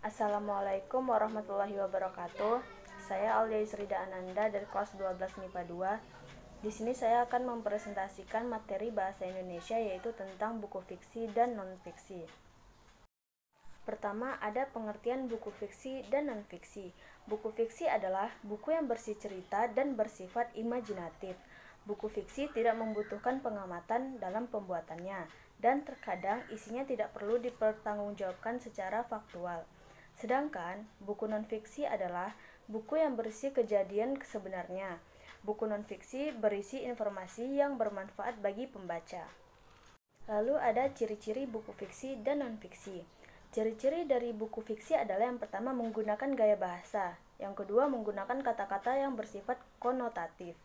Assalamualaikum warahmatullahi wabarakatuh. Saya Aulia Yusrida Ananda dari kelas 12 MIPA 2. Di sini saya akan mempresentasikan materi bahasa Indonesia yaitu tentang buku fiksi dan non-fiksi. Pertama, ada pengertian buku fiksi dan non-fiksi. Buku fiksi adalah buku yang bersih cerita dan bersifat imajinatif. Buku fiksi tidak membutuhkan pengamatan dalam pembuatannya, dan terkadang isinya tidak perlu dipertanggungjawabkan secara faktual. Sedangkan buku non-fiksi adalah buku yang berisi kejadian sebenarnya. Buku non-fiksi berisi informasi yang bermanfaat bagi pembaca. Lalu ada ciri-ciri buku fiksi dan non-fiksi. Ciri-ciri dari buku fiksi adalah yang pertama menggunakan gaya bahasa, yang kedua menggunakan kata-kata yang bersifat konotatif,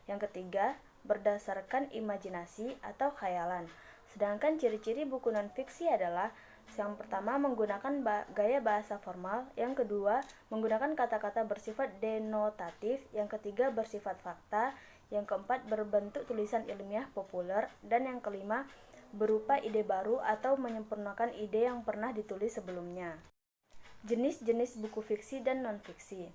yang ketiga berdasarkan imajinasi atau khayalan. Sedangkan ciri-ciri buku non-fiksi adalah yang pertama menggunakan gaya bahasa formal, yang kedua menggunakan kata-kata bersifat denotatif, yang ketiga bersifat fakta, yang keempat berbentuk tulisan ilmiah populer, dan yang kelima berupa ide baru atau menyempurnakan ide yang pernah ditulis sebelumnya. Jenis-jenis buku fiksi dan non-fiksi.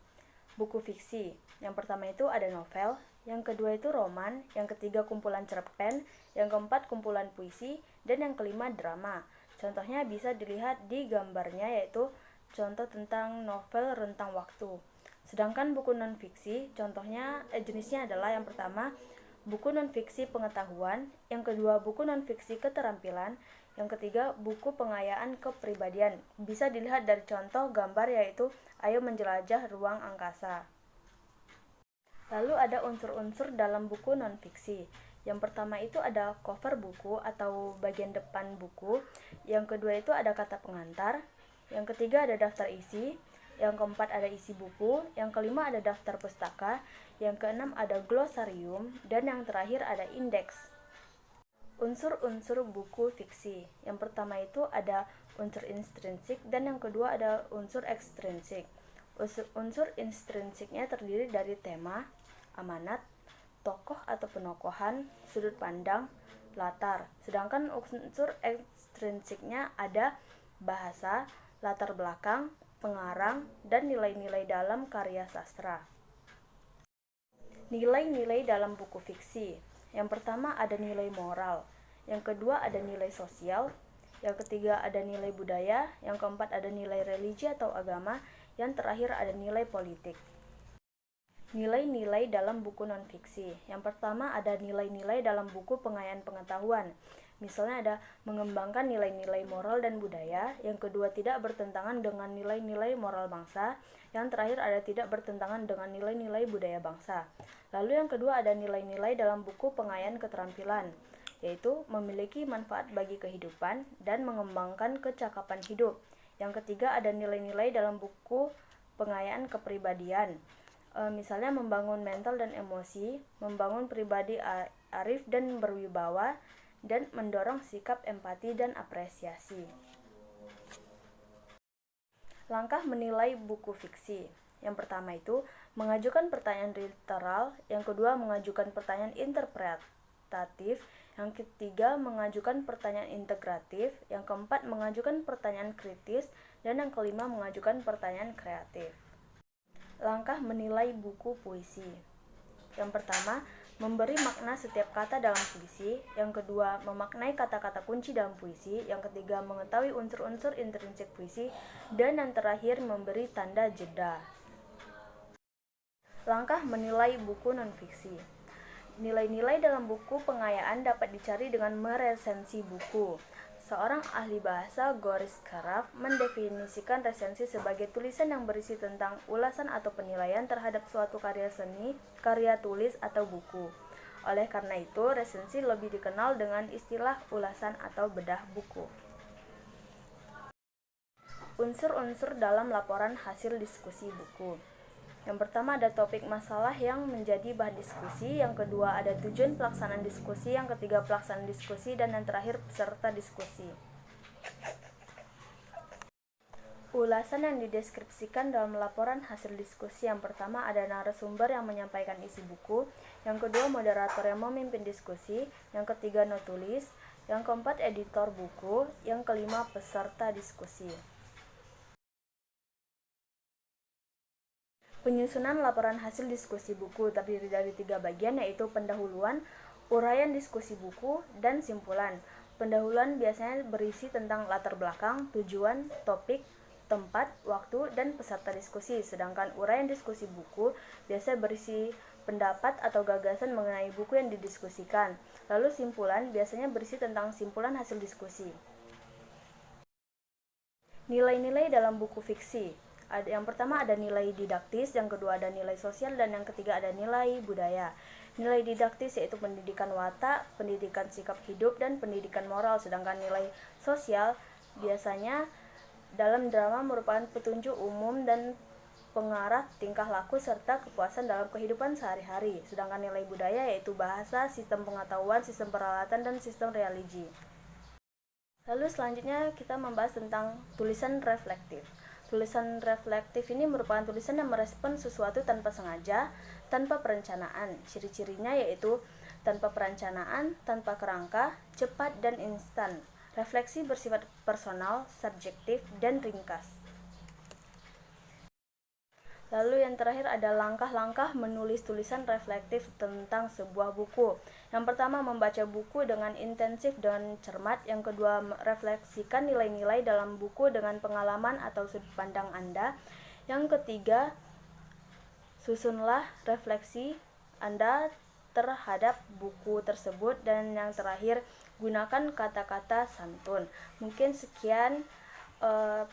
Buku fiksi, yang pertama itu ada novel, yang kedua itu roman, yang ketiga kumpulan cerpen, yang keempat kumpulan puisi, dan yang kelima drama. Contohnya bisa dilihat di gambarnya, yaitu contoh tentang novel Rentang Waktu. Sedangkan buku non-fiksi, contohnya jenisnya adalah yang pertama buku non-fiksi pengetahuan, yang kedua buku non-fiksi keterampilan, yang ketiga buku pengayaan kepribadian. Bisa dilihat dari contoh gambar, yaitu Ayo Menjelajah Ruang Angkasa. Lalu ada unsur-unsur dalam buku non-fiksi. Yang pertama itu ada cover buku atau bagian depan buku, yang kedua itu ada kata pengantar, yang ketiga ada daftar isi, yang keempat ada isi buku, yang kelima ada daftar pustaka, yang keenam ada glosarium, dan yang terakhir ada indeks. Unsur-unsur buku fiksi. Yang pertama itu ada unsur intrinsik dan yang kedua ada unsur ekstrinsik. Unsur intrinsiknya terdiri dari tema, amanat, tokoh atau penokohan, sudut pandang, latar. Sedangkan unsur ekstrinsiknya ada bahasa, latar belakang, pengarang, dan nilai-nilai dalam karya sastra. Nilai-nilai dalam buku fiksi. Yang pertama ada nilai moral, yang kedua ada nilai sosial, yang ketiga ada nilai budaya, yang keempat ada nilai religi atau agama, yang terakhir ada nilai politik. Nilai-nilai dalam buku non-fiksi. Yang pertama ada nilai-nilai dalam buku pengayaan pengetahuan. Misalnya ada mengembangkan nilai-nilai moral dan budaya, yang kedua tidak bertentangan dengan nilai-nilai moral bangsa, yang terakhir ada tidak bertentangan dengan nilai-nilai budaya bangsa. Lalu yang kedua ada nilai-nilai dalam buku pengayaan keterampilan, yaitu memiliki manfaat bagi kehidupan dan mengembangkan kecakapan hidup. Yang ketiga ada nilai-nilai dalam buku pengayaan kepribadian, misalnya membangun mental dan emosi, membangun pribadi arif dan berwibawa, dan mendorong sikap empati dan apresiasi. Langkah menilai buku fiksi. Yang pertama itu mengajukan pertanyaan literal, yang kedua mengajukan pertanyaan interpretatif, yang ketiga mengajukan pertanyaan integratif, yang keempat mengajukan pertanyaan kritis, dan yang kelima mengajukan pertanyaan kreatif. Langkah menilai buku puisi. Yang pertama, memberi makna setiap kata dalam puisi, yang kedua memaknai kata-kata kunci dalam puisi, yang ketiga mengetahui unsur-unsur intrinsik puisi, dan yang terakhir memberi tanda jeda. Langkah menilai buku non-fiksi. Nilai-nilai dalam buku pengayaan dapat dicari dengan meresensi buku. Seorang ahli bahasa, Goris Karaf, mendefinisikan resensi sebagai tulisan yang berisi tentang ulasan atau penilaian terhadap suatu karya seni, karya tulis, atau buku. Oleh karena itu, resensi lebih dikenal dengan istilah ulasan atau bedah buku. Unsur-unsur dalam laporan hasil diskusi buku. Yang pertama ada topik masalah yang menjadi bahan diskusi, yang kedua ada tujuan pelaksanaan diskusi, yang ketiga pelaksanaan diskusi, dan yang terakhir peserta diskusi. Ulasan yang dideskripsikan dalam laporan hasil diskusi. Yang pertama ada narasumber yang menyampaikan isi buku, yang kedua moderator yang memimpin diskusi, yang ketiga notulis, yang keempat editor buku, yang kelima peserta diskusi. Penyusunan laporan hasil diskusi buku terdiri dari 3 bagian, yaitu pendahuluan, uraian diskusi buku, dan simpulan. Pendahuluan biasanya berisi tentang latar belakang, tujuan, topik, tempat, waktu, dan peserta diskusi. Sedangkan uraian diskusi buku biasanya berisi pendapat atau gagasan mengenai buku yang didiskusikan. Lalu simpulan biasanya berisi tentang simpulan hasil diskusi. Nilai-nilai dalam buku fiksi. Yang pertama ada nilai didaktis, yang kedua ada nilai sosial, dan yang ketiga ada nilai budaya. Nilai didaktis yaitu pendidikan watak, pendidikan sikap hidup, dan pendidikan moral. Sedangkan nilai sosial biasanya dalam drama merupakan petunjuk umum dan pengarah tingkah laku serta kepuasan dalam kehidupan sehari-hari. Sedangkan nilai budaya yaitu bahasa, sistem pengetahuan, sistem peralatan, dan sistem religi. Lalu selanjutnya kita membahas tentang tulisan reflektif. Tulisan reflektif ini merupakan tulisan yang merespon sesuatu tanpa sengaja, tanpa perencanaan. Ciri-cirinya yaitu tanpa perencanaan, tanpa kerangka, cepat, dan instan. Refleksi bersifat personal, subjektif, dan ringkas. Lalu yang terakhir ada langkah-langkah menulis tulisan reflektif tentang sebuah buku. Yang pertama, membaca buku dengan intensif dan cermat. Yang kedua, refleksikan nilai-nilai dalam buku dengan pengalaman atau sudut pandang Anda. Yang ketiga, susunlah refleksi Anda terhadap buku tersebut. Dan yang terakhir, gunakan kata-kata santun. Mungkin sekian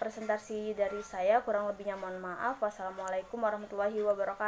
presentasi dari saya, kurang lebihnya mohon maaf. Wassalamualaikum warahmatullahi wabarakatuh.